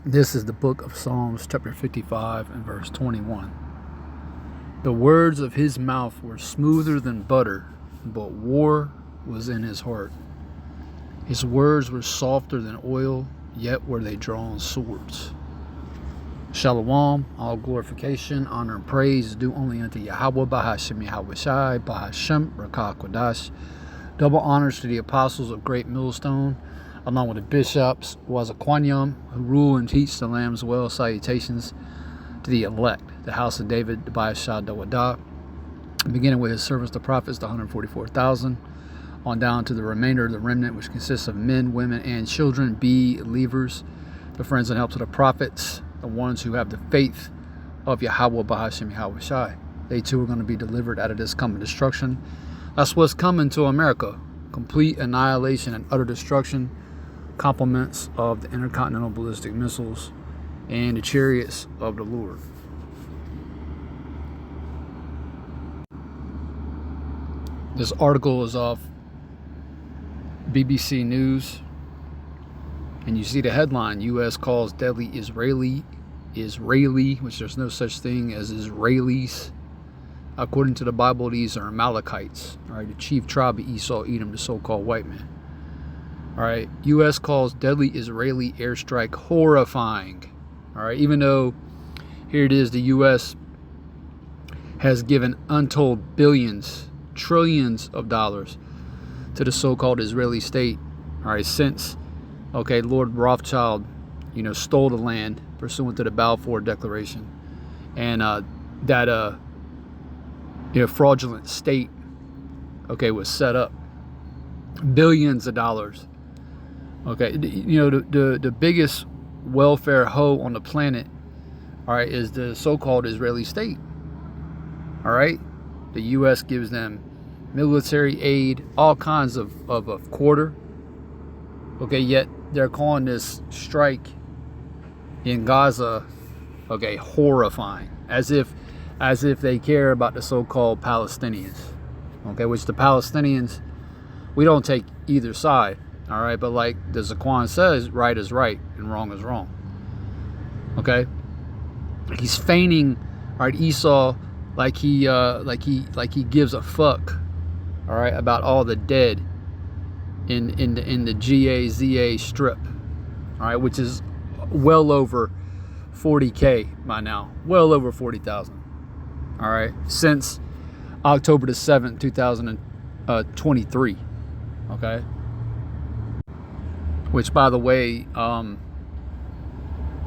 This is the book of Psalms, chapter 55 and verse 21. The words of his mouth were smoother than butter, but war was in his heart. His words were softer than oil, yet were they drawn swords. Shalom, all glorification, honor, and praise is due only unto Yahweh, Bahashem Yahweh Shai, Bahashem Rakah Kodash. Double honors to the apostles of Great Millstone, along with the bishops, Wazaquanyam, who rule and teach the Lamb's well. Salutations to the elect, the house of David, the Baashah Dawadah, beginning with his servants, the prophets, the 144,000, on down to the remainder of the remnant, which consists of men, women, and children, believers, the friends and helps of the prophets, the ones who have the faith of Yahweh, Bahashem Yahweh Shai. They too are going to be delivered out of this coming destruction. That's what's coming to America. Complete annihilation and utter destruction. Compliments of the intercontinental ballistic missiles and the chariots of the Lord. This article is off BBC News, and you see the headline: U.S. calls deadly Israeli, which there's no such thing as Israelis. According to the Bible, these are Amalekites, all right, the chief tribe of Esau, Edom, the so-called white man. All right, U.S. calls deadly Israeli airstrike horrifying. All right, even though here it is, the U.S. has given untold billions, trillions of dollars to the so-called Israeli state. All right, since Lord Rothschild, stole the land pursuant to the Balfour Declaration, and that fraudulent state, was set up. Billions of dollars. The biggest welfare hoe on the planet, all right, is the so-called Israeli state. All right, the U.S. gives them military aid, all kinds of quarter. Yet they're calling this strike in Gaza, horrifying, as if they care about the so-called Palestinians. Which the Palestinians, we don't take either side. All right, but like the Zaquan says, right is right and wrong is wrong. He's feigning, all right, Esau, like he gives a fuck, all right, about all the dead in the GAZA strip, all right, which is well over 40K by now, well over 40,000, all right, since October the 7th, 2023, which, by the way,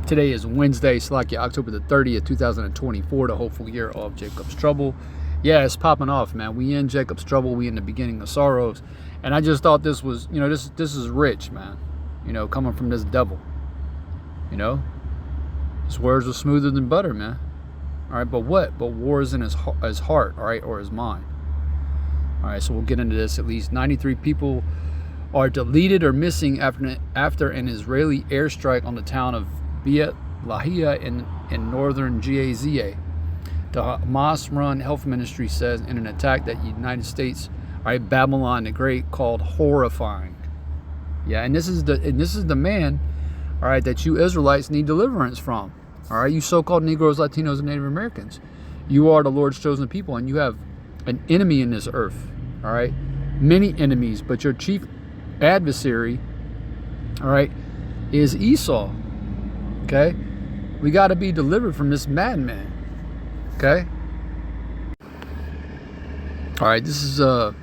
today is Wednesday, October the 30th, 2024, the hopeful year of Jacob's trouble. Yeah, it's popping off, man. We in Jacob's trouble. We in the beginning of sorrows. And I just thought this was, this is rich, man. Coming from this devil. His words are smoother than butter, man. All right, but what? But war is in his heart, all right, or his mind. All right, so we'll get into this. At least 93 people are deleted or missing after an Israeli airstrike on the town of Beit Lahia in northern Gaza. The Hamas-run health ministry says in an attack that the United States, all right, Babylon the Great, called horrifying. Yeah, and this is the man, all right, that you Israelites need deliverance from. All right, you so-called Negroes, Latinos, and Native Americans. You are the Lord's chosen people, and you have an enemy in this earth. All right, many enemies, but your chief adversary, all right, is Esau. We got to be delivered from this madman. All right, this is the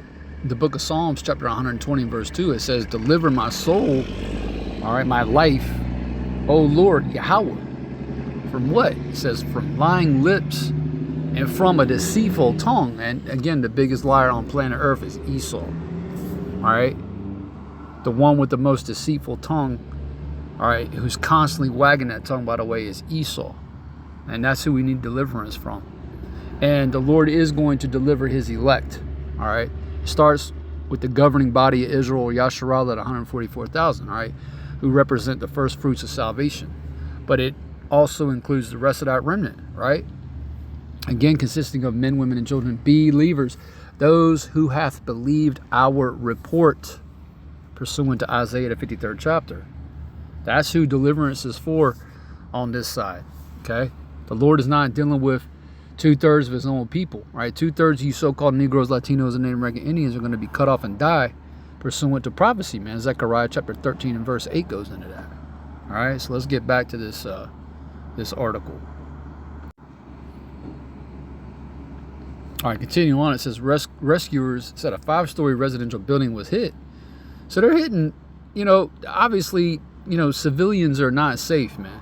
book of Psalms, chapter 120, verse 2. It says, "Deliver my soul, all right, my life, O Lord Yahweh, from what?" It says, "From lying lips and from a deceitful tongue." And again, the biggest liar on planet Earth is Esau. All right, the one with the most deceitful tongue, all right, who's constantly wagging that tongue, by the way, is Esau. And that's who we need deliverance from. And the Lord is going to deliver his elect. All right, it starts with the governing body of Israel, Yasharallah, at 144,000, all right, who represent the first fruits of salvation. But it also includes the rest of that remnant, right? Again, consisting of men, women, and children, believers, those who hath believed our report, pursuant to Isaiah the 53rd chapter. That's who deliverance is for, on this side. Okay, the Lord is not dealing with 2/3 of his own people, right? 2/3 of you so-called Negroes, Latinos, and Native American Indians are going to be cut off and die pursuant to prophecy, man. Zechariah chapter 13 and verse 8 goes into that. All right, so let's get back to this this article. All right, continuing on, it says rescuers said a 5-story residential building was hit. So they're hitting, obviously, civilians are not safe, man.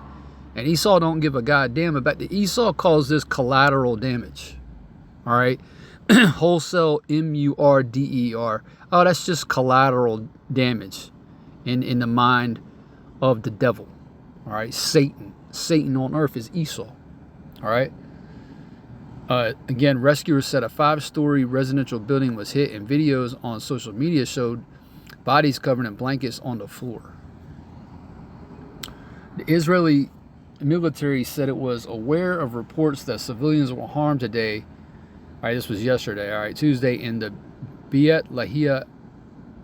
And Esau don't give a goddamn about the Esau calls this collateral damage. All right. Wholesale murder. Oh, that's just collateral damage in the mind of the devil. All right. Satan on earth is Esau. All right. Again, rescuers said a 5-story residential building was hit, and videos on social media showed bodies covered in blankets on the floor. The Israeli military said it was aware of reports that civilians were harmed today. All right, this was yesterday. All right, Tuesday in the Beit Lahia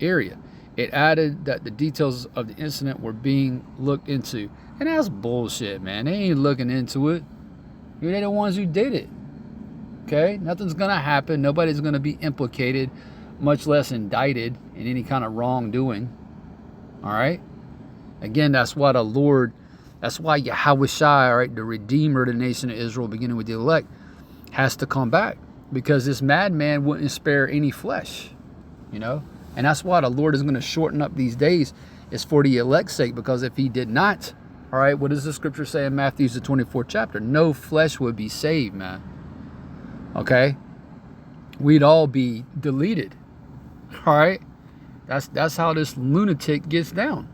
area. It added that the details of the incident were being looked into. And that's bullshit, man. They ain't looking into it. They're the ones who did it. Okay? Nothing's going to happen. Nobody's going to be implicated, much less indicted in any kind of wrongdoing. All right? Again, that's why Yahweh Shai, all right, the Redeemer of the nation of Israel, beginning with the elect, has to come back. Because this madman wouldn't spare any flesh. And that's why the Lord is going to shorten up these days, is for the elect's sake. Because if he did not, all right, what does the scripture say in Matthew, the 24th chapter? No flesh would be saved, man. Okay? We'd all be deleted. All right? That's how this lunatic gets down.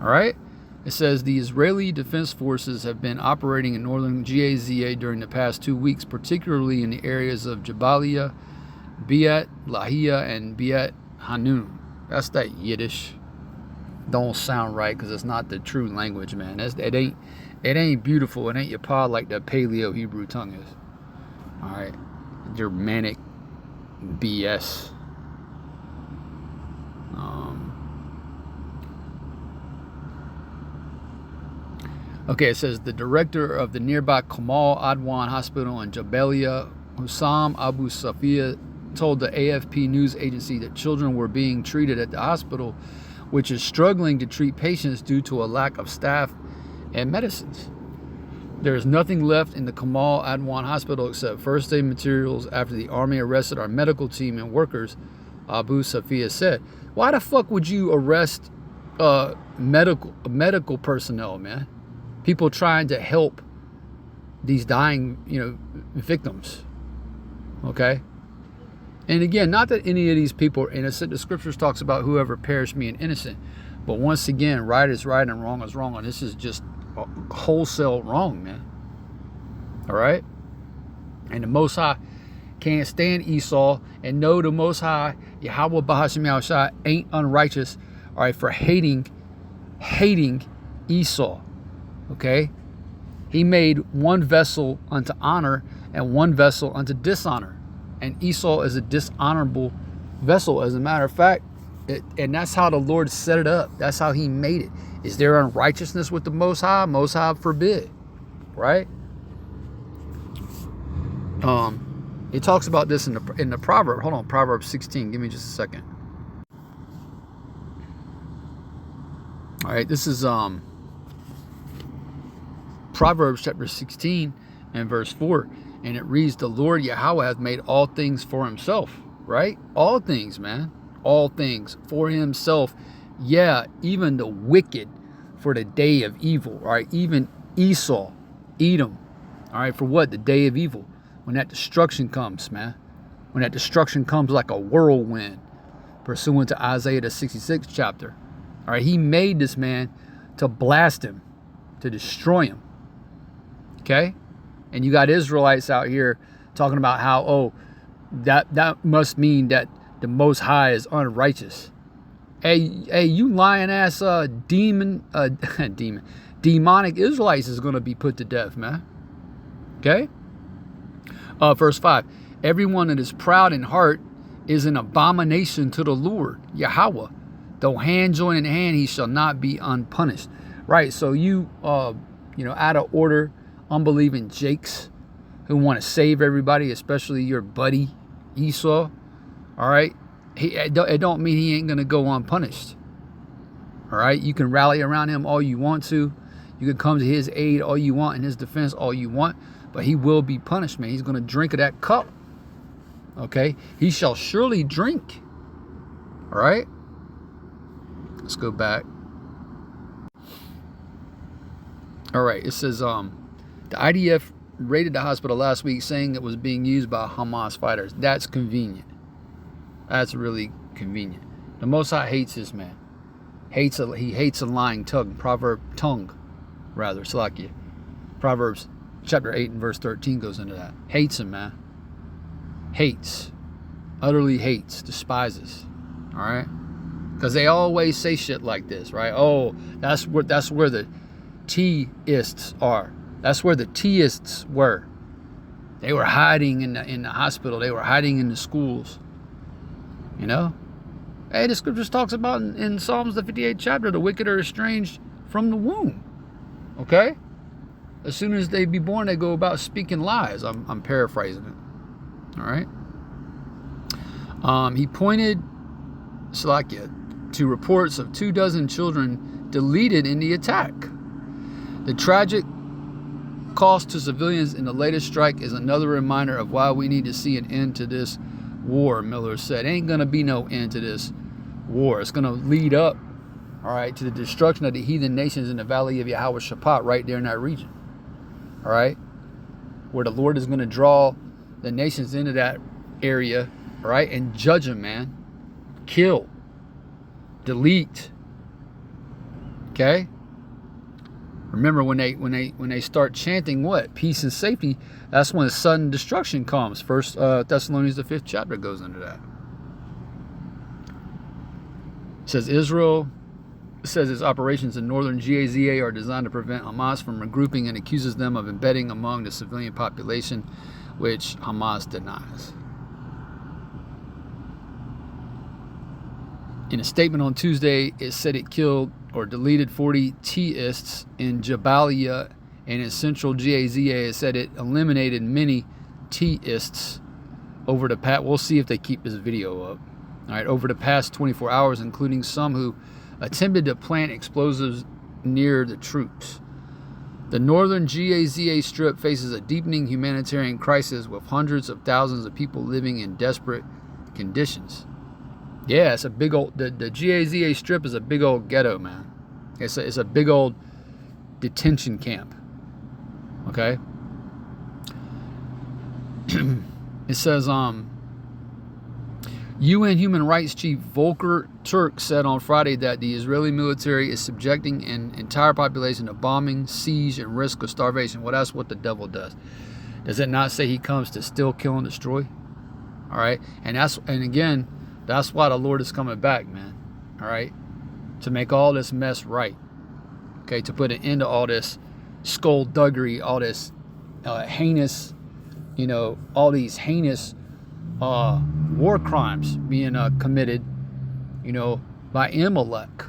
All right? It says the Israeli Defense Forces have been operating in northern Gaza during the past 2 weeks, particularly in the areas of Jabalia, Beit Lahia, and Beit Hanun. That's that Yiddish. Don't sound right because it's not the true language, man. It ain't beautiful. It ain't your pod like the Paleo Hebrew tongue is. All right, Germanic BS. Okay, it says the director of the nearby Kamal Adwan Hospital in Jabalia, Hussam Abu Safia, told the AFP news agency that children were being treated at the hospital, which is struggling to treat patients due to a lack of staff and medicines. There is nothing left in the Kamal Adwan Hospital except first aid materials after the army arrested our medical team and workers, Abu Safia said. Why the fuck would you arrest medical personnel, man? People trying to help these dying, victims. Okay? And again, not that any of these people are innocent. The scriptures talks about whoever perished being innocent. But once again, right is right and wrong is wrong. And this is just wholesale wrong, man. All right? And the Most High can't stand Esau. And no, the Most High, Yahweh Bahashim Yahushua, ain't unrighteous, all right, for hating Esau. Okay? He made one vessel unto honor and one vessel unto dishonor. And Esau is a dishonorable vessel, as a matter of fact. And that's how the Lord set it up. That's how he made it. Is there unrighteousness with the Most High? Most High forbid. Right? It talks about this in the proverb. Hold on, Proverbs 16. Give me just a second. All right, this is Proverbs chapter 16 and verse 4. And it reads, the Lord Yahweh hath made all things for himself. Right? All things, man. All things for himself. Yeah, even the wicked for the day of evil. All right? Even Esau, Edom. All right? For what? The day of evil. When that destruction comes, man. When that destruction comes like a whirlwind. Pursuant to Isaiah the 66th chapter. All right? He made this man to blast him. To destroy him. Okay? And you got Israelites out here talking about how, that must mean that the Most High is unrighteous. Hey, you lying ass demonic Israelites is going to be put to death, man. Okay? Verse 5. Everyone that is proud in heart is an abomination to the Lord, Yahweh. Though hand join in hand, he shall not be unpunished. Right, so you out of order, unbelieving jakes who want to save everybody, especially your buddy Esau. All right, it don't mean he ain't gonna go unpunished. All right, you can rally around him all you want to, you can come to his aid all you want, in his defense all you want, but he will be punished, man. He's gonna drink of that cup. Okay, he shall surely drink. All right, let's go back. All right, it says the IDF raided the hospital last week, saying it was being used by Hamas fighters. That's convenient. That's really convenient. The Most High hates this man. He hates a lying tongue. Salakia. Proverbs chapter 8 and verse 13 goes into that. Hates him, man. Hates. Utterly hates. Despises. All right? Because they always say shit like this, right? Oh, that's where the Teists are. That's where the Teists were. They were hiding in the hospital. They were hiding in the schools. Hey, the scriptures talks about in Psalms the 58th chapter, the wicked are estranged from the womb. Okay? As soon as they be born, they go about speaking lies. I'm paraphrasing it. All right? He pointed, Salakia, to reports of 24 children deleted in the attack. The tragic cost to civilians in the latest strike is another reminder of why we need to see an end to this war, Miller said. Ain't gonna be no end to this war. It's gonna lead up, all right, to the destruction of the heathen nations in the valley of Yahweh Shaphat, right there in that region. All right, where the Lord is gonna draw the nations into that area, all right, and judge them, man. Kill, delete. Okay. Remember, when they start chanting what? Peace and safety, that's when sudden destruction comes. First Thessalonians the 5th chapter goes into that. It says Israel says its operations in northern Gaza are designed to prevent Hamas from regrouping, and accuses them of embedding among the civilian population, which Hamas denies. In a statement on Tuesday, it said it killed or deleted 40 Teists in Jabalia, and in central Gaza, it said it eliminated many Teists over the past. We'll see if they keep this video up. All right, over the past 24 hours, including some who attempted to plant explosives near the troops. The northern Gaza Strip faces a deepening humanitarian crisis, with hundreds of thousands of people living in desperate conditions. Yeah, it's a big old, the Gaza Strip is a big old ghetto, man. It's a big old detention camp. Okay? It says, UN Human Rights Chief Volker Turk said on Friday that the Israeli military is subjecting an entire population to bombing, siege, and risk of starvation. Well, that's what the devil does. Does it not say he comes to steal, kill, and destroy? All right? And again, that's why the Lord is coming back, man. All right? To make all this mess right. Okay? To put an end to all this skullduggery, all this heinous, all these heinous war crimes being committed, by Amalek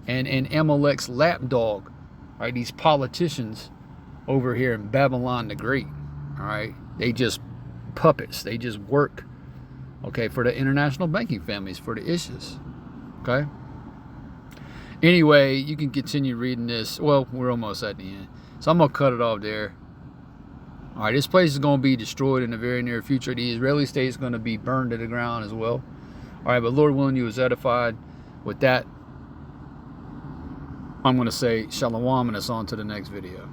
and Amalek's lapdog, right? These politicians over here in Babylon the Great, all right? They just puppets. They just work, okay, for the international banking families, for the issues, okay? Anyway, you can continue reading this. Well, we're almost at the end, so I'm going to cut it off there. All right, this place is going to be destroyed in the very near future. The Israeli state is going to be burned to the ground as well. All right, but Lord willing, you was edified. With that, I'm going to say shalom, and it's on to the next video.